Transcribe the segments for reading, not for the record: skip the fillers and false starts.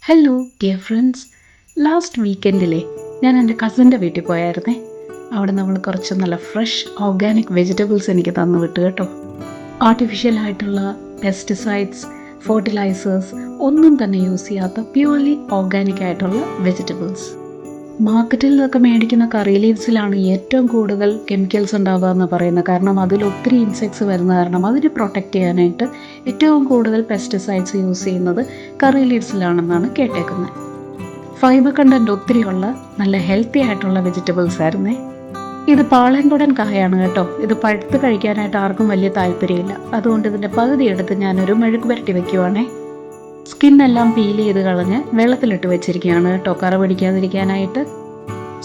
Hello dear friends, last വീക്കെൻഡിലെ ഞാൻ എൻ്റെ കസിൻ്റെ വീട്ടിൽ പോയായിരുന്നേ. അവിടെ നമ്മൾ കുറച്ച് നല്ല ഫ്രഷ് ഓർഗാനിക് വെജിറ്റബിൾസ് എനിക്ക് തന്നു വിട്ടു കേട്ടോ. ആർട്ടിഫിഷ്യലായിട്ടുള്ള പെസ്റ്റിസൈഡ്സ്, ഫെർട്ടിലൈസേഴ്സ് ഒന്നും തന്നെ യൂസ് ചെയ്യാത്ത പ്യുവർലി ഓർഗാനിക് ആയിട്ടുള്ള വെജിറ്റബിൾസ്. മാർക്കറ്റിൽ നിന്നൊക്കെ മേടിക്കുന്ന കറി ലീവ്സിലാണ് ഏറ്റവും കൂടുതൽ കെമിക്കൽസ് ഉണ്ടാവുക എന്ന് പറയുന്നത്. കാരണം അതിൽ ഒത്തിരി ഇൻസെക്ട്സ് വരുന്ന കാരണം അതിനെ പ്രൊട്ടക്റ്റ് ചെയ്യാനായിട്ട് ഏറ്റവും കൂടുതൽ പെസ്റ്റിസൈഡ്സ് യൂസ് ചെയ്യുന്നത് കറി ലീവ്സിലാണെന്നാണ് കേട്ടേക്കുന്നത്. ഫൈബർ കണ്ടൻറ്റ് ഒത്തിരിയുള്ള നല്ല ഹെൽത്തി ആയിട്ടുള്ള വെജിറ്റബിൾസ് ആയിരുന്നേ. ഇത് പാളയംകുടൻ കായാണ് കേട്ടോ. ഇത് പഴുത്ത് കഴിക്കാനായിട്ട് ആർക്കും വലിയ താല്പര്യമില്ല. അതുകൊണ്ട് ഇതിൻ്റെ പകുതി എടുത്ത് ഞാനൊരു മെഴുക്ക് പുരട്ടി വെക്കുവാണേ. സ്കിന്നെല്ലാം പീൽ ചെയ്ത് കളഞ്ഞ് വെള്ളത്തിലിട്ട് വെച്ചിരിക്കുകയാണ് കേട്ടോ, കറ പിടിക്കാതിരിക്കാനായിട്ട്.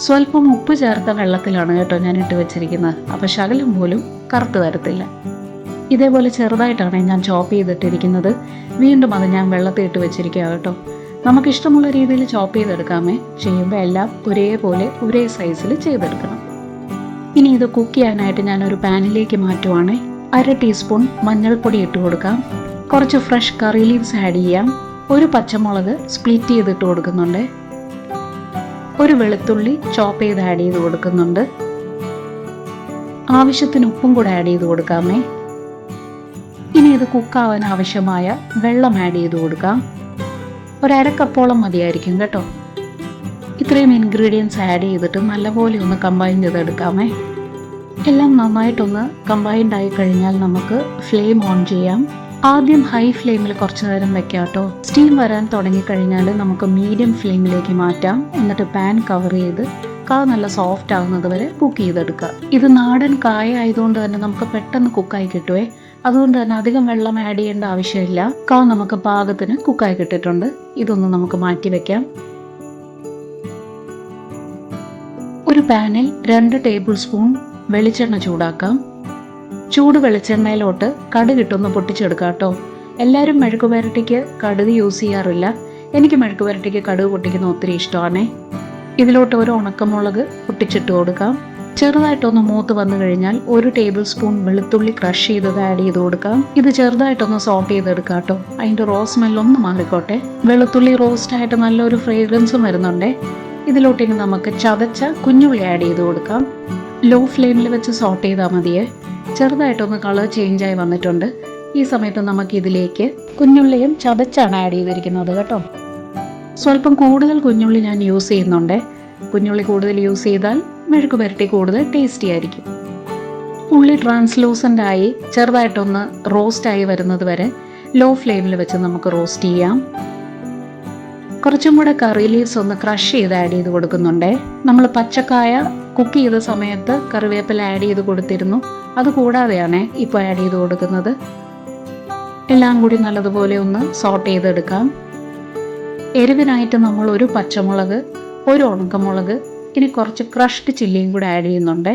സ്വല്പം ഉപ്പ് ചേർത്ത വെള്ളത്തിലാണ് കേട്ടോ ഞാൻ ഇട്ട് വെച്ചിരിക്കുന്നത്. അപ്പോൾ ശകലം പോലും കറുത്ത് വരത്തില്ല. ഇതേപോലെ ചെറുതായിട്ടാണ് ഞാൻ ചോപ്പ് ചെയ്തിട്ടിരിക്കുന്നത്. വീണ്ടും അത് ഞാൻ വെള്ളത്തിൽ ഇട്ട് വെച്ചിരിക്കുക കേട്ടോ. നമുക്കിഷ്ടമുള്ള രീതിയിൽ ചോപ്പ് ചെയ്തെടുക്കാമേ. ചെയ്യുമ്പോൾ എല്ലാം ഒരേപോലെ ഒരേ സൈസിൽ ചെയ്തെടുക്കണം. ഇനി ഇത് കുക്ക് ചെയ്യാനായിട്ട് ഞാനൊരു പാനിലേക്ക് മാറ്റുവാണേ. 1/2 ടീസ്പൂൺ മഞ്ഞൾപ്പൊടി ഇട്ട് കൊടുക്കാം. കുറച്ച് ഫ്രഷ് കറി ലീവ്സ് ആഡ് ചെയ്യാം. ഒരു പച്ചമുളക് സ്പ്ലിറ്റ് ചെയ്തിട്ട് കൊടുക്കുന്നുണ്ട്. ഒരു വെളുത്തുള്ളി ചോപ്പ് ചെയ്ത് ആഡ് ചെയ്ത് കൊടുക്കുന്നുണ്ട്. ആവശ്യത്തിന് ഉപ്പും കൂടെ ആഡ് ചെയ്ത് കൊടുക്കാമേ. ഇനി ഇത് കുക്കാവാൻ ആവശ്യമായ വെള്ളം ആഡ് ചെയ്ത് കൊടുക്കാം. 1/2 കപ്പോളം മതിയായിരിക്കും കേട്ടോ. ഇത്രയും ഇൻഗ്രീഡിയൻസ് ആഡ് ചെയ്തിട്ട് നല്ലപോലെ ഒന്ന് കമ്പൈൻ ചെയ്തെടുക്കാമേ. എല്ലാം നന്നായിട്ടൊന്ന് കമ്പൈൻഡ് ആയി കഴിഞ്ഞാൽ നമുക്ക് ഫ്ലെയിം ഓൺ ചെയ്യാം. ആദ്യം ഹൈ ഫ്ലെയിമിൽ കുറച്ച് നേരം വെക്കാം കേട്ടോ. സ്റ്റീം വരാൻ തുടങ്ങിക്കഴിഞ്ഞാൽ നമുക്ക് മീഡിയം ഫ്ലെയിമിലേക്ക് മാറ്റാം. എന്നിട്ട് പാൻ കവർ ചെയ്ത് കാ നല്ല സോഫ്റ്റ് ആകുന്നത് വരെ കുക്ക് ചെയ്തെടുക്കുക. ഇത് നാടൻ കായ ആയതുകൊണ്ട് തന്നെ നമുക്ക് പെട്ടെന്ന് കുക്കായി കിട്ടുവേ. അതുകൊണ്ട് തന്നെ അധികം വെള്ളം ആഡ് ചെയ്യേണ്ട ആവശ്യമില്ല. കാ നമുക്ക് പാകത്തിന് കുക്കായി കിട്ടിയിട്ടുണ്ട്. ഇതൊന്ന് നമുക്ക് മാറ്റി വെക്കാം. ഒരു പാനിൽ 2 ടേബിൾ സ്പൂൺ വെളിച്ചെണ്ണ ചൂടാക്കാം. ചൂട് വെളിച്ചെണ്ണയിലോട്ട് കടുകിട്ടൊന്ന് പൊട്ടിച്ചെടുക്കാം കേട്ടോ. എല്ലാവരും മെഴുക്ക് പുരട്ടിക്ക് കടുക് യൂസ് ചെയ്യാറില്ല. എനിക്ക് മെഴുക്ക് പുരട്ടിക്ക് കടുക് പൊട്ടിക്കുന്ന ഒത്തിരി ഇഷ്ടമാണേ. ഇതിലോട്ട് ഒരു ഉണക്കമുളക് പൊട്ടിച്ചിട്ട് കൊടുക്കാം. ചെറുതായിട്ടൊന്ന് മൂത്ത് വന്നു കഴിഞ്ഞാൽ 1 ടേബിൾ സ്പൂൺ വെളുത്തുള്ളി ക്രഷ് ചെയ്തത് ആഡ് ചെയ്ത് കൊടുക്കാം. ഇത് ചെറുതായിട്ടൊന്ന് സോട്ട് ചെയ്തെടുക്കാം കേട്ടോ. അതിൻ്റെ റോ സ്മെല്ലൊന്ന് മാറിക്കോട്ടെ. വെളുത്തുള്ളി റോസ്റ്റായിട്ട് നല്ലൊരു ഫ്രേഗ്രൻസും വരുന്നുണ്ടേ. ഇതിലോട്ട് ഇനി നമുക്ക് ചതച്ച കുഞ്ഞുള്ളി ആഡ് ചെയ്ത് കൊടുക്കാം. ലോ ഫ്ലെയിമിൽ വെച്ച് സോട്ട് ചെയ്താൽ മതിയേ. ചെറുതായിട്ടൊന്ന് കളർ ചേഞ്ചായി വന്നിട്ടുണ്ട്. ഈ സമയത്ത് നമുക്ക് ഇതിലേക്ക് കുഞ്ഞുള്ളിയും ചതച്ചാണ് ആഡ് ചെയ്തിരിക്കുന്നത് കേട്ടോ. സ്വല്പം കൂടുതൽ കുഞ്ഞുള്ളി ഞാൻ യൂസ് ചെയ്യുന്നുണ്ട്. കുഞ്ഞുള്ളി കൂടുതൽ യൂസ് ചെയ്താൽ മെഴുക്ക് പുരട്ടി കൂടുതൽ ടേസ്റ്റി ആയിരിക്കും. ഉള്ളി ട്രാൻസ്ലൂസൻ്റ് ആയി ചെറുതായിട്ടൊന്ന് റോസ്റ്റായി വരുന്നത് വരെ ലോ ഫ്ലെയിമിൽ വെച്ച് നമുക്ക് റോസ്റ്റ് ചെയ്യാം. കുറച്ചും കൂടെ കറി ലീവ്സ് ഒന്ന് ക്രഷ് ചെയ്ത് ആഡ് ചെയ്ത് കൊടുക്കുന്നുണ്ട്. നമ്മൾ പച്ചക്കായ കുക്ക് ചെയ്ത സമയത്ത് കറിവേപ്പില ആഡ് ചെയ്ത് കൊടുത്തിരുന്നു. അതുകൂടാതെയാണ് ഇപ്പോൾ ആഡ് ചെയ്ത് കൊടുക്കുന്നത്. എല്ലാം കൂടി നല്ലതുപോലെ ഒന്ന് സോട്ട് ചെയ്തെടുക്കാം. എരിവിനായിട്ട് നമ്മൾ ഒരു പച്ചമുളക്, ഒരു ഉണക്കമുളക്, ഇനി കുറച്ച് ക്രഷ്ഡ് ചില്ലിയും കൂടെ ആഡ് ചെയ്യുന്നുണ്ട്.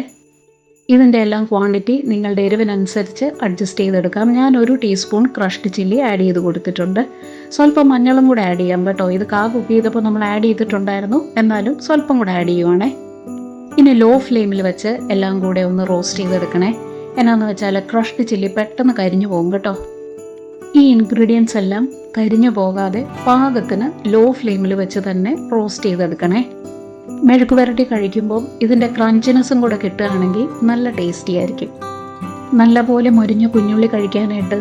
ഇതിൻ്റെ എല്ലാം ക്വാണ്ടിറ്റി നിങ്ങളുടെ എരിവിനനുസരിച്ച് അഡ്ജസ്റ്റ് ചെയ്തെടുക്കാം. ഞാൻ 1 ടീസ്പൂൺ ക്രഷ്ഡ് ചില്ലി ആഡ് ചെയ്ത് കൊടുത്തിട്ടുണ്ട്. സ്വല്പം മഞ്ഞളും കൂടെ ആഡ് ചെയ്യാം കേട്ടോ. ഇത് കുക്ക് ചെയ്തപ്പോൾ നമ്മൾ ആഡ് ചെയ്തിട്ടുണ്ടായിരുന്നു. എന്നാലും സ്വല്പം കൂടെ ആഡ് ചെയ്യുവാണേ. ഇനി ലോ ഫ്ലെയിമിൽ വെച്ച് എല്ലാം കൂടെ ഒന്ന് റോസ്റ്റ് ചെയ്തെടുക്കണേ. എന്നാന്ന് വെച്ചാൽ ക്രഷ്ഡ് ചില്ലി പെട്ടെന്ന് കരിഞ്ഞു പോകും കേട്ടോ. ഈ ഇൻഗ്രീഡിയൻസ് എല്ലാം കരിഞ്ഞു പോകാതെ പാകത്തിന് ലോ ഫ്ലെയിമിൽ വെച്ച് തന്നെ റോസ്റ്റ് ചെയ്തെടുക്കണേ. മെഴുക്ക് പുരട്ടി കഴിക്കുമ്പോൾ ഇതിൻ്റെ ക്രഞ്ചിനെസ്സും കൂടെ കിട്ടുകയാണെങ്കിൽ നല്ല ടേസ്റ്റി ആയിരിക്കും. നല്ലപോലെ മൊരിഞ്ഞ കുഞ്ഞുള്ളി കഴിക്കാനായിട്ട്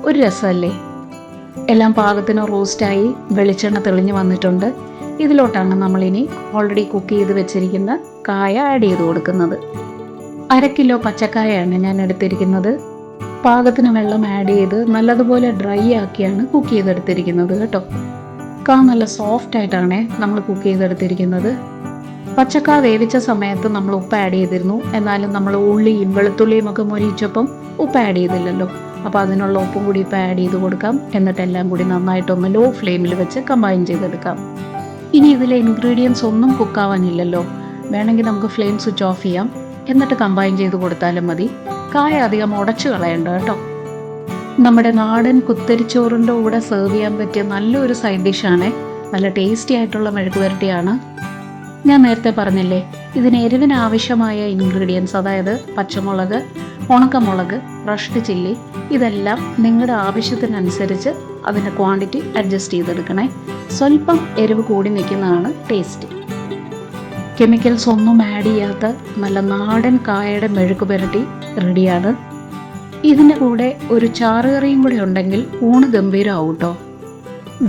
ഒരു രസമല്ലേ. എല്ലാം പാകത്തിന് റോസ്റ്റായി വെളിച്ചെണ്ണ തെളിഞ്ഞു വന്നിട്ടുണ്ട്. ഇതിലോട്ടാണ് നമ്മളിനി ഓൾറെഡി കുക്ക് ചെയ്ത് വെച്ചിരിക്കുന്ന കായ ആഡ് ചെയ്ത് കൊടുക്കുന്നത്. 1/2 കിലോ പച്ചക്കായാണ് ഞാൻ എടുത്തിരിക്കുന്നത്. പാകത്തിന് വെള്ളം ആഡ് ചെയ്ത് നല്ലതുപോലെ ഡ്രൈ ആക്കിയാണ് കുക്ക് ചെയ്തെടുത്തിരിക്കുന്നത് കേട്ടോ. കാ നല്ല സോഫ്റ്റ് ആയിട്ടാണ് നമ്മൾ കുക്ക് ചെയ്തെടുത്തിരിക്കുന്നത്. പച്ചക്കാ വേവിച്ച സമയത്ത് നമ്മൾ ഉപ്പ് ആഡ് ചെയ്തിരുന്നു. എന്നാലും നമ്മൾ ഉള്ളിയും വെളുത്തുള്ളിയും ഒക്കെ മൊരിയിച്ചപ്പം ഉപ്പ് ആഡ് ചെയ്തില്ലല്ലോ. അപ്പോൾ അതിനുള്ള ഉപ്പും കൂടി ഇപ്പോൾ ആഡ് ചെയ്ത് കൊടുക്കാം. എന്നിട്ട് എല്ലാം കൂടി നന്നായിട്ടൊന്ന് ലോ ഫ്ലെയിമിൽ വെച്ച് കമ്പൈൻ ചെയ്തെടുക്കാം. ഇനി ഇതിലെ ഇൻഗ്രീഡിയൻസ് ഒന്നും കുക്കാവാനില്ലല്ലോ. വേണമെങ്കിൽ നമുക്ക് ഫ്ലെയിം സ്വിച്ച് ഓഫ് ചെയ്യാം. എന്നിട്ട് കമ്പൈൻ ചെയ്ത് കൊടുത്താലും മതി. കായ അധികം ഉടച്ചു കളയണ്ട കേട്ടോ. നമ്മുടെ നാടൻ കുത്തരിച്ചോറിൻ്റെ കൂടെ സെർവ് ചെയ്യാൻ പറ്റിയ നല്ലൊരു സൈഡ് ഡിഷാണ്. നല്ല ടേസ്റ്റി ആയിട്ടുള്ള മെഴുക്ക് പുരട്ടിയാണ്. ഞാൻ നേരത്തെ പറഞ്ഞില്ലേ, ഇതിന് എരിവിന് ആവശ്യമായ ഇൻഗ്രീഡിയൻസ്, അതായത് പച്ചമുളക്, ഉണക്കമുളക്, ക്രഷ്ഡ് ചില്ലി, ഇതെല്ലാം നിങ്ങളുടെ ആവശ്യത്തിനനുസരിച്ച് അതിൻ്റെ ക്വാണ്ടിറ്റി അഡ്ജസ്റ്റ് ചെയ്തെടുക്കണേ. സ്വല്പം എരിവ് കൂടി നിൽക്കുന്നതാണ് ടേസ്റ്റ്. കെമിക്കൽസ് ഒന്നും ആഡ് ചെയ്യാത്ത നല്ല നാടൻ കായയുടെ മെഴുക്ക് പുരട്ടി റെഡിയാണ്. ഇതിൻ്റെ കൂടെ ഒരു ചാറുകറിയും കൂടെ ഉണ്ടെങ്കിൽ ഊണ് ഗംഭീരമാവും കേട്ടോ.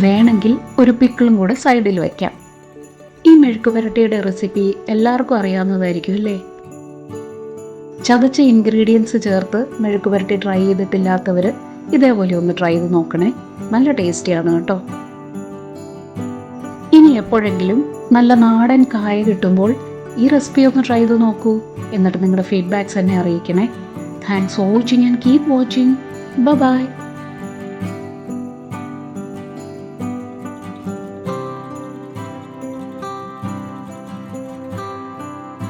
വേണമെങ്കിൽ ഒരു പിക്കിളും കൂടെ സൈഡിൽ വയ്ക്കാം. ഈ മെഴുക്ക് പുരട്ടിയുടെ റെസിപ്പി എല്ലാവർക്കും അറിയാവുന്നതായിരിക്കും അല്ലേ? ചതച്ച ഇൻഗ്രീഡിയൻസ് ചേർത്ത് മെഴുക്ക് പുരട്ടി ട്രൈ ചെയ്തിട്ടില്ലാത്തവർ ഇതേപോലെ ഒന്ന് ട്രൈ ചെയ്ത് നോക്കണേ. നല്ല ടേസ്റ്റിയാണ് കേട്ടോ. ഇനി എപ്പോഴെങ്കിലും നല്ല നാടൻ കായ കിട്ടുമ്പോൾ ഈ റെസിപ്പി ഒന്ന് ട്രൈ ചെയ്ത് നോക്കൂ. എന്നിട്ട് നിങ്ങളുടെ ഫീഡ്ബാക്ക്സ് എന്നെ അറിയിക്കണേ. Thanks for watching and keep watching. By.